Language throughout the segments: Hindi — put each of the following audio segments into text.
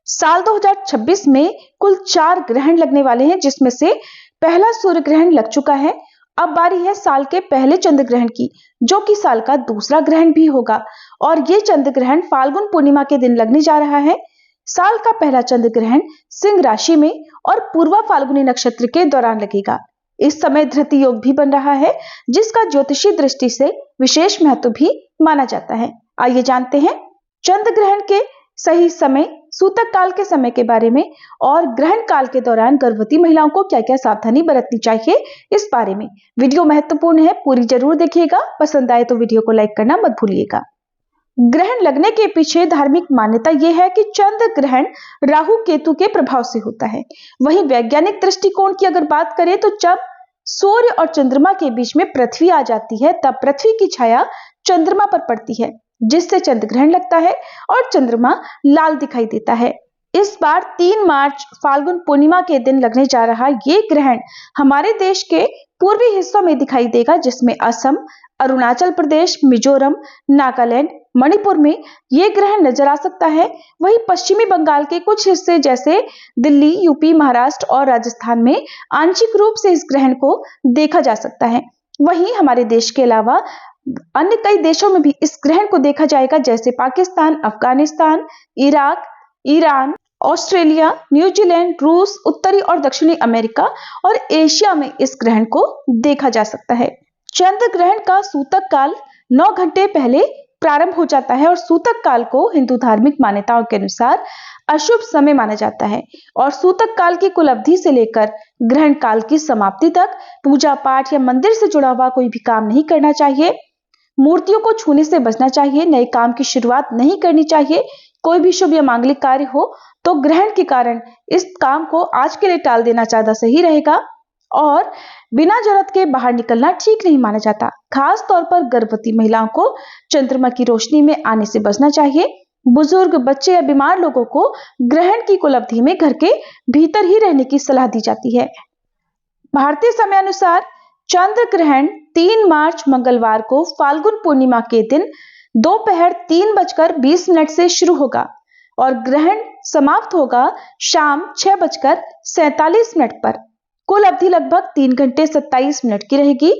साल 2026 में कुल 4 ग्रहण लगने वाले हैं, जिसमें से पहला सूर्य ग्रहण लग चुका है। अब बारी है साल के पहले चंद्र ग्रहण की, जो कि साल का दूसरा ग्रहण भी होगा और ये चंद्र ग्रहण फाल्गुन पूर्णिमा के दिन लगने जा रहा है। साल का पहला चंद्र ग्रहण सिंह राशि में और पूर्वा फाल्गुनी नक्षत्र के दौरान लगेगा। इस समय धृति योग भी बन रहा है, जिसका ज्योतिषी दृष्टि से विशेष महत्व भी माना जाता है। आइए जानते हैं चंद्र ग्रहण के सही समय, सूतक काल के समय के बारे में और ग्रहण काल के दौरान गर्भवती महिलाओं को क्या क्या सावधानी बरतनी चाहिए इस बारे में। वीडियो महत्वपूर्ण है, पूरी जरूर देखिएगा। पसंद आए तो वीडियो को लाइक करना मत भूलिएगा। ग्रहण लगने के पीछे धार्मिक मान्यता यह है कि चंद्र ग्रहण राहु केतु के प्रभाव से होता है। वहीं वैज्ञानिक दृष्टिकोण की अगर बात करें तो जब सूर्य और चंद्रमा के बीच में पृथ्वी आ जाती है, तब पृथ्वी की छाया चंद्रमा पर पड़ती है, जिससे चंद्र ग्रहण लगता है और चंद्रमा लाल दिखाई देता है। इस बार 3 मार्च फाल्गुन पूर्णिमा के दिन लगने जा रहा ये ग्रहण हमारे देश के पूर्वी हिस्सों में दिखाई देगा, जिसमें असम, अरुणाचल प्रदेश, मिजोरम, नागालैंड, मणिपुर में ये ग्रहण नजर आ सकता है। वहीं पश्चिमी बंगाल के कुछ हिस्से जैसे दिल्ली, यूपी, महाराष्ट्र और राजस्थान में आंशिक रूप से इस ग्रहण को देखा जा सकता है। वहीं हमारे देश के अलावा अन्य कई देशों में भी इस ग्रहण को देखा जाएगा, जैसे Pakistan, Afghanistan, Iraq, Iran, Australia, New Zealand, रूस, उत्तरी और दक्षिणी अमेरिका और एशिया में इस ग्रहण को देखा जा सकता है। चंद्र ग्रहण का सूतक काल 9 घंटे पहले प्रारंभ हो जाता है और सूतक काल को हिंदू धार्मिक मान्यताओं के अनुसार अशुभ समय माना जाता है और सूतक काल की कुल अवधि से लेकर ग्रहण काल की समाप्ति तक पूजा पाठ या मंदिर से जुड़ा हुआ कोई भी काम नहीं करना चाहिए। मूर्तियों को छूने से बचना चाहिए, नए काम की शुरुआत नहीं करनी चाहिए। कोई भी शुभ या मांगलिक कार्य हो तो ग्रहण के कारण इस काम को आज के लिए टाल देना ज्यादा सही रहेगा और बिना जरूरत के बाहर निकलना ठीक नहीं माना जाता। खास तौर पर गर्भवती महिलाओं को चंद्रमा की रोशनी में आने से बचना चाहिए। बुजुर्ग, बच्चे या बीमार लोगों को ग्रहण की कुल अवधि में घर के भीतर ही रहने की सलाह दी जाती है। भारतीय समय अनुसार चंद्र ग्रहण 3 मार्च मंगलवार को फाल्गुन पूर्णिमा के दिन दोपहर 3:20 से शुरू होगा और ग्रहण समाप्त होगा शाम 6:47 पर। कुल अवधि लगभग 3 घंटे 27 मिनट की रहेगी।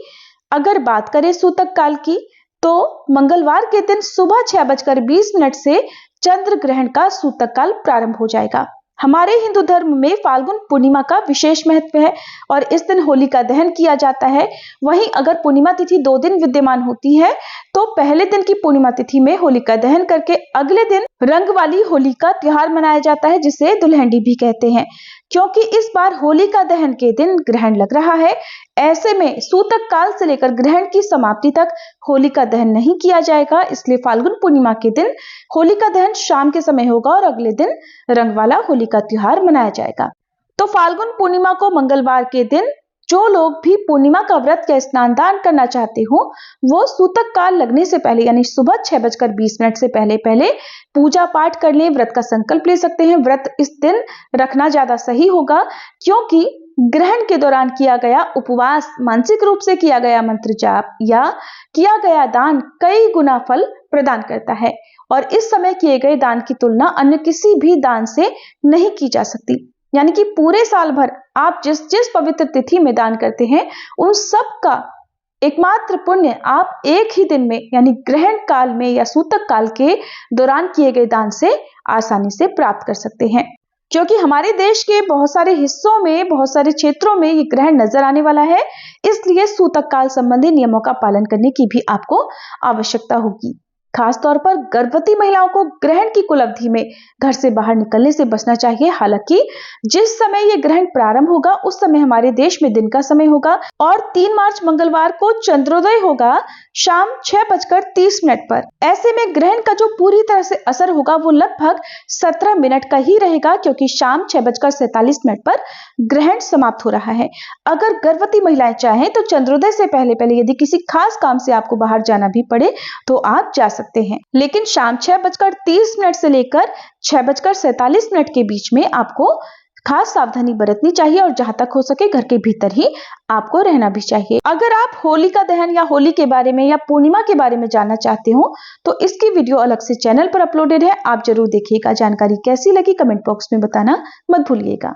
अगर बात करें सूतक काल की तो मंगलवार के दिन सुबह 6:20 से चंद्र ग्रहण का सूतक काल प्रारंभ हो जाएगा। हमारे हिंदू धर्म में फाल्गुन पूर्णिमा का विशेष महत्व है और इस दिन होलिका दहन किया जाता है। वहीं अगर पूर्णिमा तिथि 2 दिन विद्यमान होती है तो पहले दिन की पूर्णिमा तिथि में होलिका दहन करके अगले दिन रंग वाली होली का त्योहार मनाया जाता है, जिसे दुल्हनडी भी कहते हैं। क्योंकि इस बार होलिका दहन के दिन ग्रहण लग रहा है, ऐसे में सूतक काल से लेकर ग्रहण की समाप्ति तक होलिका दहन नहीं किया जाएगा। इसलिए फाल्गुन पूर्णिमा के दिन होलिका दहन शाम के समय होगा और अगले दिन रंग वाला होली का त्योहार मनाया जाएगा। तो फाल्गुन पूर्णिमा को मंगलवार के दिन जो लोग भी पूर्णिमा का व्रत या स्नान दान करना चाहते हो, वो सूतक काल लगने से पहले यानी सुबह 6:20 से पहले पूजा पाठ कर लें, व्रत का संकल्प ले सकते हैं। व्रत इस दिन रखना ज्यादा सही होगा, क्योंकि ग्रहण के दौरान किया गया उपवास, मानसिक रूप से किया गया मंत्र जाप या किया गया दान कई गुना फल प्रदान करता है और इस समय किए गए दान की तुलना अन्य किसी भी दान से नहीं की जा सकती। यानी कि पूरे साल भर आप जिस जिस पवित्र तिथि में दान करते हैं, उन सब का एकमात्र पुण्य आप एक ही दिन में यानी ग्रहण काल में या सूतक काल के दौरान किए गए दान से आसानी से प्राप्त कर सकते हैं। क्योंकि हमारे देश के बहुत सारे हिस्सों में, बहुत सारे क्षेत्रों में ये ग्रहण नजर आने वाला है, इसलिए सूतक काल संबंधी नियमों का पालन करने की भी आपको आवश्यकता होगी। खासतौर पर गर्भवती महिलाओं को ग्रहण की कुल अवधि में घर से बाहर निकलने से बचना चाहिए। हालांकि जिस समय ये ग्रहण प्रारंभ होगा उस समय हमारे देश में दिन का समय होगा और 3 मार्च मंगलवार को चंद्रोदय होगा शाम 6:30 पर। ऐसे में ग्रहण का जो पूरी तरह से असर होगा वो लगभग 17 मिनट का ही रहेगा, क्योंकि शाम 6:47 पर ग्रहण समाप्त हो रहा है। अगर गर्भवती महिलाएं चाहें तो चंद्रोदय से पहले यदि किसी खास काम से आपको बाहर जाना भी पड़े तो आप जा सकते हैं, लेकिन शाम 6:30 से लेकर 6:47 के बीच में आपको खास सावधानी बरतनी चाहिए और जहां तक हो सके घर के भीतर ही आपको रहना भी चाहिए। अगर आप होलिका दहन या होली के बारे में या पूर्णिमा के बारे में जानना चाहते हो तो इसकी वीडियो अलग से चैनल पर अपलोडेड है, आप जरूर देखिएगा। जानकारी कैसी लगी कमेंट बॉक्स में बताना मत भूलिएगा।